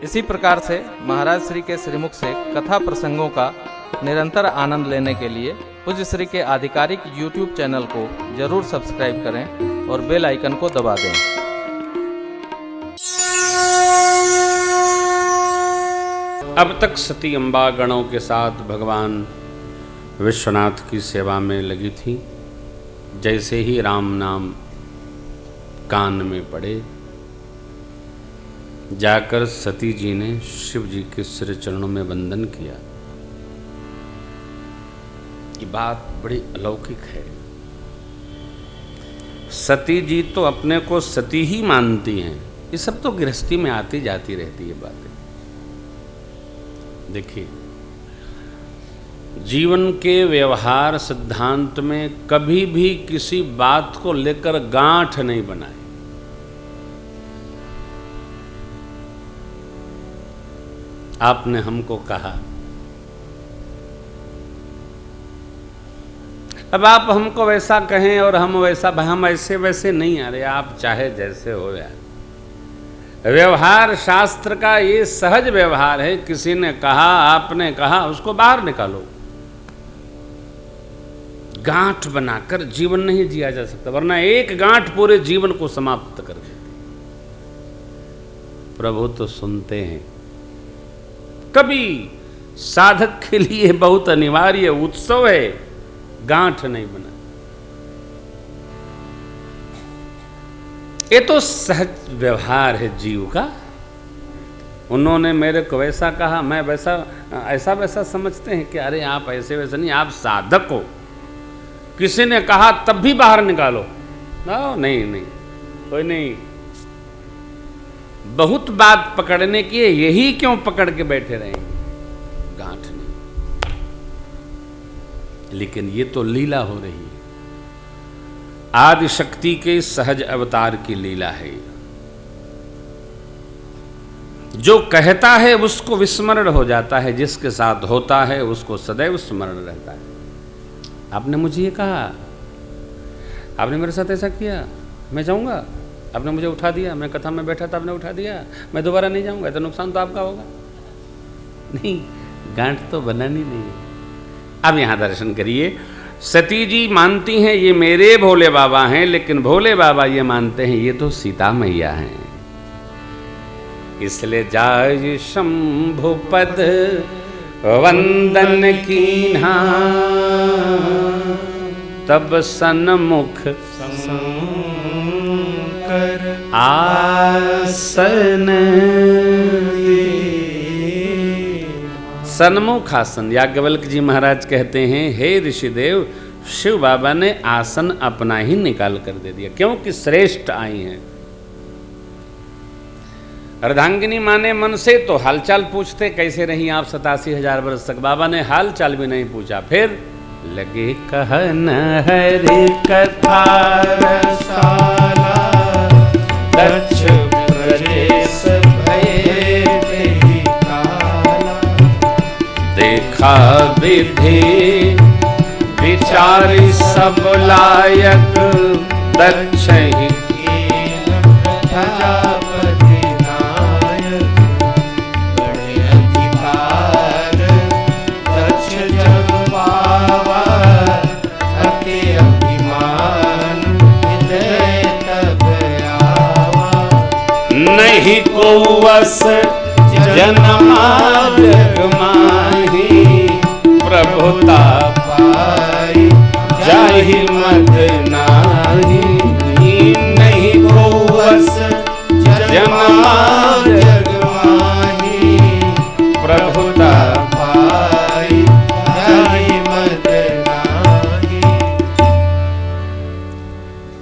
इसी प्रकार से महाराज श्री के श्रीमुख से कथा प्रसंगों का निरंतर आनंद लेने के लिए पूज्य श्री के आधिकारिक YouTube चैनल को जरूर सब्सक्राइब करें और बेल आइकन को दबा दें। अब तक सती अम्बा गणों के साथ भगवान विश्वनाथ की सेवा में लगी थी। जैसे ही राम नाम कान में पड़े, जाकर सती जी ने शिव जी के सिर चरणों में वंदन किया। ये बात बड़ी अलौकिक है। सती जी तो अपने को सती ही मानती हैं। ये सब तो गृहस्थी में आती जाती रहती है बातें। देखिए, जीवन के व्यवहार सिद्धांत में कभी भी किसी बात को लेकर गांठ नहीं बनाए। आपने हमको कहा, अब आप हमको वैसा कहें और हम वैसा, हम ऐसे वैसे नहीं। अरे आप चाहे जैसे हो यार। व्यवहार शास्त्र का ये सहज व्यवहार है। किसी ने कहा, आपने कहा, उसको बाहर निकालो। गांठ बनाकर जीवन नहीं जिया जा सकता, वरना एक गांठ पूरे जीवन को समाप्त कर देती। प्रभु तो सुनते हैं। कभी साधक के लिए बहुत अनिवार्य उत्सव है, गांठ नहीं बना। ये तो सहज व्यवहार है जीव का। उन्होंने मेरे को वैसा कहा, मैं वैसा, ऐसा वैसा समझते हैं कि अरे आप ऐसे वैसे नहीं, आप साधक हो। किसी ने कहा तब भी बाहर निकालो। नहीं नहीं, कोई नहीं। बहुत बात पकड़ने की है, यही क्यों पकड़ के बैठे रहेंगे? गांठ नहीं। लेकिन ये तो लीला हो रही है। आदि शक्ति के सहज अवतार की लीला है। जो कहता है उसको विस्मरण हो जाता है, जिसके साथ होता है उसको सदैव स्मरण रहता है। आपने मुझे ये कहा, आपने मेरे साथ ऐसा किया, मैं जाऊंगा, आपने मुझे उठा दिया, मैं कथा में बैठा था, आपने उठा दिया, मैं दोबारा नहीं जाऊंगा, तो नुकसान तो आपका होगा। नहीं, गांठ तो बनानी नहीं। अब यहां दर्शन करिए। सती जी मानती हैं ये मेरे भोले बाबा हैं, लेकिन भोले बाबा ये मानते हैं ये तो सीता मैया हैं। इसलिए जाय शंभु पद वंदन कीन्हा, तब सन्मुख आसन। सन्मुख आसन। याज्ञवल्क जी महाराज कहते हैं, हे ऋषिदेव, शिव बाबा ने आसन अपना ही निकाल कर दे दिया, क्योंकि श्रेष्ठ आई हैं। अर्धांगिनी माने मन से तो हालचाल पूछते, कैसे रही आप 87,000 वर्ष तक। बाबा ने हालचाल भी नहीं पूछा। फिर लगे कहन हरि कथा रसाला, दक्ष प्रदेश भये देहि काला। देखा विधि विचारी सब लायक, दक्ष ही कीन प्रजापति नायक। बड़े अधिकार दक्ष जग पावा, अति अभिमान हृदय तब आवा। नहीं को वस जन्मा जग माही, प्रभुता पाई जाहि मद नाही। नहीं को वस जन्मा जग माही, प्रभुता पाई जाहि मद नाही।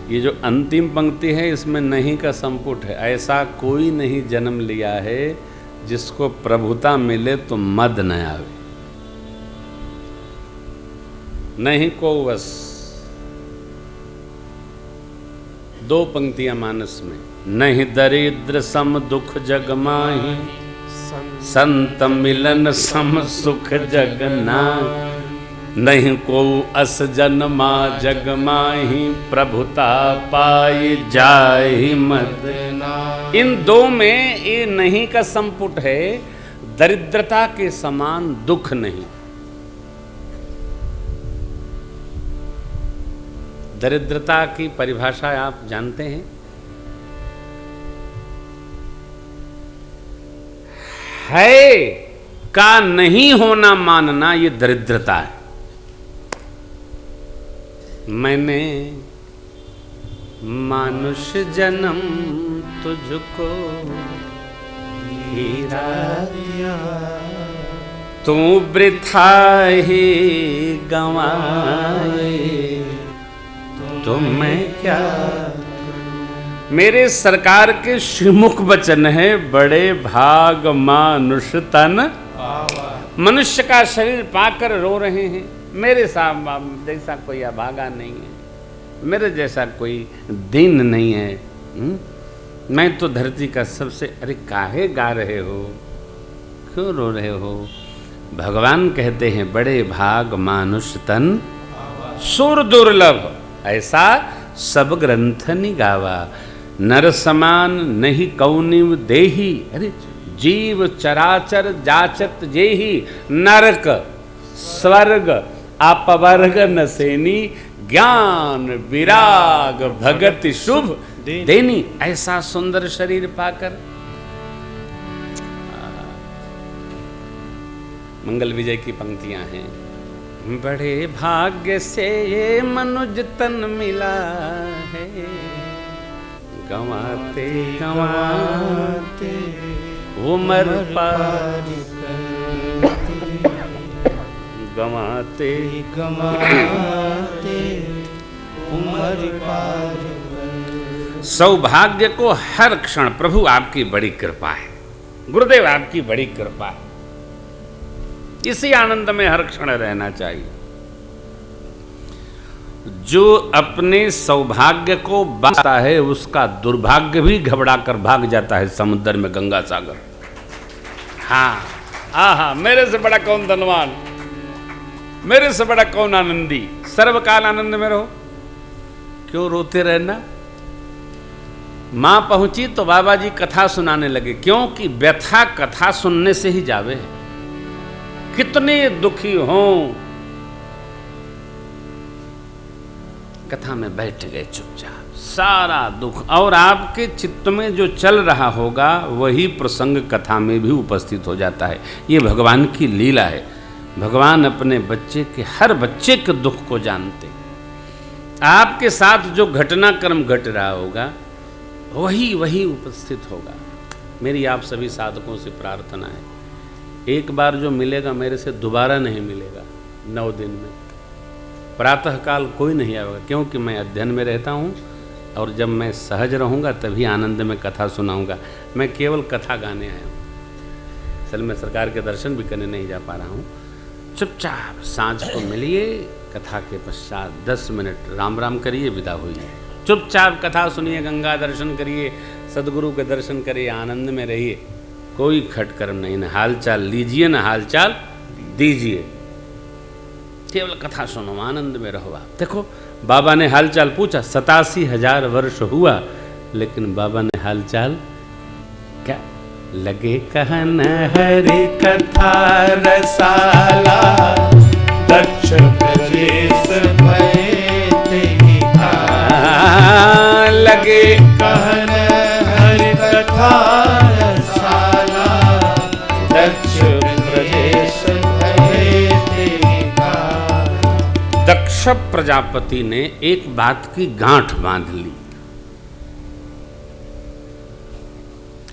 ये जो अंतिम पंक्ति है, इसमें नहीं का संपुट है। ऐसा कोई नहीं जन्म लिया है जिसको प्रभुता मिले तो मद न आवे। नहीं को वस। दो पंक्तियां मानस में। नहीं दरिद्र सम दुख जग माही, संत मिलन सम सुख जग नाहि। नहीं को अस जन्मा जग माही, प्रभुता पाई जाहि मद नाहि। इन दो में ये नहीं का संपुट है, दरिद्रता के समान दुख नहीं। दरिद्रता की परिभाषा आप जानते हैं? है का नहीं होना मानना, ये दरिद्रता है। मैंने मानुष जन्म तुझको हीरा दिया, तू वृथा ही गंवाए, तो मैं क्या। मेरे सरकार के श्रीमुख वचन है, बड़े भाग मानुष तन। मनुष्य का शरीर पाकर रो रहे हैं, मेरे साथ जैसा कोई अभागा नहीं है, मेरे जैसा कोई दीन नहीं है। मैं तो धरती का सबसे। अरे काहे गा रहे हो, क्यों रो रहे हो? भगवान कहते हैं, बड़े भाग मानुष तन सुर दुर्लभ, ऐसा सब ग्रंथ निगावा, नर समान नहीं कौनिव देही। अरे जीव चराचर जाचत जेही, नरक स्वर्ग अपवर्ग नसेनी, ज्ञान विराग भगति शुभ देनी। ऐसा सुंदर शरीर पाकर। मंगल विजय की पंक्तियां हैं, बड़े भाग्य से ये मनुज तन मिला है, गंवाते गंवाते उमर पार, गंवाते गंवाते उमर पार। सौभाग्य को हर क्षण, प्रभु आपकी बड़ी कृपा है, गुरुदेव आपकी बड़ी कृपा है, इसी आनंद में हर क्षण रहना चाहिए। जो अपने सौभाग्य को बांटता है, उसका दुर्भाग्य भी घबरा कर भाग जाता है समुद्र में, गंगा सागर। हाँ हाँ, मेरे से बड़ा कौन धनवान, मेरे से बड़ा कौन आनंदी। सर्वकाल आनंद में रहो, क्यों रोते रहना। मां पहुंची तो बाबा जी कथा सुनाने लगे, क्योंकि व्यथा कथा सुनने से ही जावे है। कितने दुखी हों, कथा में बैठ गए चुपचाप, सारा दुख और आपके चित्त में जो चल रहा होगा वही प्रसंग कथा में भी उपस्थित हो जाता है। ये भगवान की लीला है। भगवान अपने बच्चे के, हर बच्चे के दुख को जानते। आपके साथ जो घटनाक्रम घट रहा होगा वही वही उपस्थित होगा। मेरी आप सभी साधकों से प्रार्थना है, एक बार जो मिलेगा मेरे से दोबारा नहीं मिलेगा। 9 दिन में प्रातःकाल कोई नहीं आएगा, क्योंकि मैं अध्ययन में रहता हूँ और जब मैं सहज रहूँगा तभी आनंद में कथा सुनाऊँगा। मैं केवल कथा गाने आया हूँ, असल में सरकार के दर्शन भी करने नहीं जा पा रहा हूँ। चुपचाप सांझ को मिलिए, कथा के पश्चात 10 मिनट राम राम करिए, विदा होइए। चुपचाप कथा सुनिए, गंगा दर्शन करिए, सदगुरु के दर्शन करिए, आनंद में रहिए। कोई खटकर्म नहीं, न हालचाल लीजिए न हालचाल दीजिए, केवल कथा सुनो, आनंद में रहो आप। देखो बाबा ने हालचाल पूछा, 87,000 वर्ष हुआ, लेकिन बाबा ने हालचाल क्या लगे कहन हरि कथा रसाला, दक्ष प्रजेश भये तेहि काल। लगे कहन हरि कथा रसाला, दक्ष प्रजेश भये तेहि काल। दक्ष प्रजापति ने एक बात की गांठ बांध ली।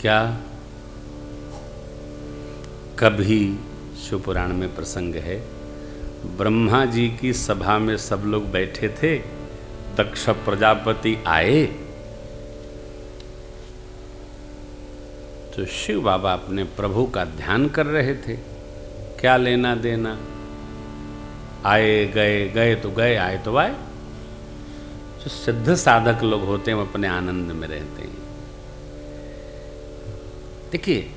क्या? कभी शिवपुराण में प्रसंग है, ब्रह्मा जी की सभा में सब लोग बैठे थे, दक्ष प्रजापति आए तो शिव बाबा अपने प्रभु का ध्यान कर रहे थे। क्या लेना देना, आए गए, गए तो गए, आए तो आए। जो सिद्ध साधक लोग होते हैं वो अपने आनंद में रहते हैं। देखिए,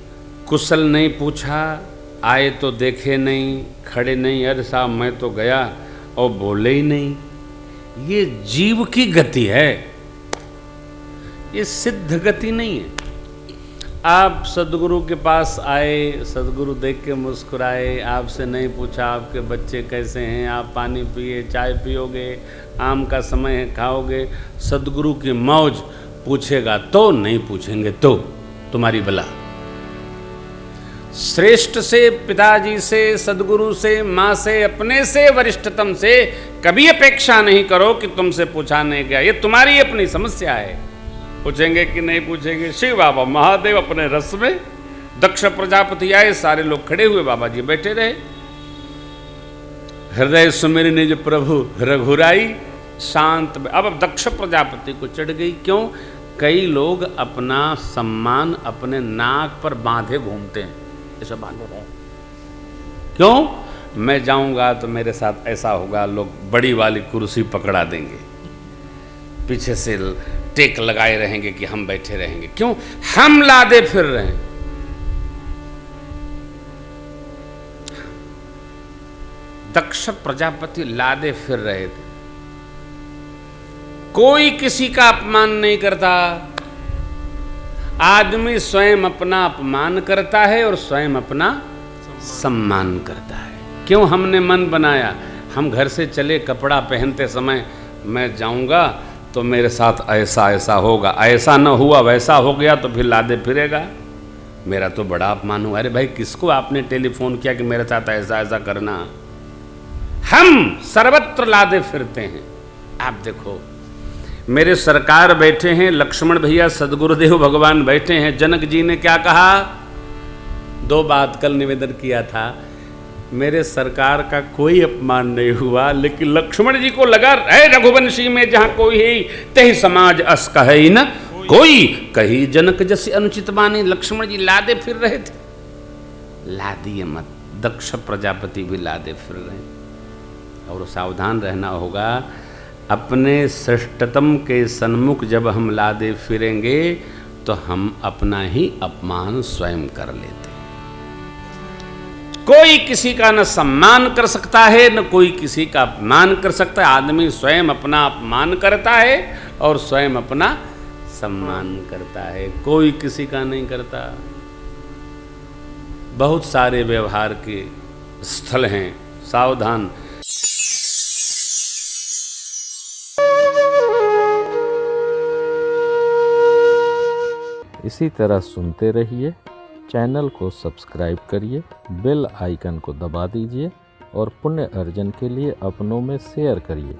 कुशल नहीं पूछा, आए तो देखे नहीं, खड़े नहीं, अरे साहब मैं तो गया और बोले ही नहीं। ये जीव की गति है, ये सिद्ध गति नहीं है। आप सदगुरु के पास आए, सदगुरु देख के मुस्कुराए, आपसे नहीं पूछा आपके बच्चे कैसे हैं, आप पानी पिए, चाय पियोगे, आम का समय है खाओगे, सदगुरु की मौज पूछेगा तो, नहीं पूछेंगे तो तुम्हारी भला। श्रेष्ठ से, पिताजी से, सदगुरु से, माँ से, अपने से, वरिष्ठतम से कभी अपेक्षा नहीं करो कि तुमसे पूछा नहीं गया। ये तुम्हारी अपनी समस्या है। पूछेंगे कि नहीं पूछेंगे। शिव बाबा महादेव अपने रस में, दक्ष प्रजापति आए, सारे लोग खड़े हुए, बाबा जी बैठे रहे। हृदय सुमिर निज प्रभु रघुराई शांत। अब दक्ष प्रजापति को चढ़ गई। क्यों? कई लोग अपना सम्मान अपने नाक पर बांधे घूमते हैं, ऐसा बांधे रहे। क्यों? मैं जाऊंगा तो मेरे साथ ऐसा होगा, लोग बड़ी वाली कुर्सी पकड़ा देंगे, पीछे से टेक लगाए रहेंगे कि हम बैठे रहेंगे। क्यों? हम लादे फिर रहे हैं। दक्ष प्रजापति लादे फिर रहे थे। कोई किसी का अपमान नहीं करता। आदमी स्वयं अपना अपमान करता है और स्वयं अपना सम्मान करता है। क्यों? हमने मन बनाया, हम घर से चले, कपड़ा पहनते समय मैं जाऊंगा तो मेरे साथ ऐसा ऐसा होगा, ऐसा न हुआ वैसा हो गया तो फिर लादे फिरेगा, मेरा तो बड़ा अपमान हुआ। अरे भाई, किसको आपने टेलीफोन किया कि मेरे साथ ऐसा ऐसा करना? हम सर्वत्र लादे फिरते हैं। आप देखो, मेरे सरकार बैठे हैं, लक्ष्मण भैया सदगुरुदेव भगवान बैठे हैं। जनक जी ने क्या कहा? 2 बात कल निवेदन किया था। मेरे सरकार का कोई अपमान नहीं हुआ, लेकिन लक्ष्मण जी को लगा है रघुवंशी में जहां कोई है तही समाज अस कहे न कोई, कही जनक जैसे अनुचित बानी। लक्ष्मण जी लादे फिर रहे थे। लादिए मत, दक्ष प्रजापति भी लादे फिर रहे हैं। और सावधान रहना होगा, अपने श्रेष्ठतम के सन्मुख जब हम लादे फिरेंगे तो हम अपना ही अपमान स्वयं कर लेते हैं। कोई किसी का न सम्मान कर सकता है, न कोई किसी का अपमान कर सकता है। आदमी स्वयं अपना अपमान करता है और स्वयं अपना सम्मान करता है, कोई किसी का नहीं करता। बहुत सारे व्यवहार के स्थल हैं, सावधान। इसी तरह सुनते रहिए, चैनल को सब्सक्राइब करिए, बेल आइकन को दबा दीजिए और पुण्य अर्जन के लिए अपनों में शेयर करिए।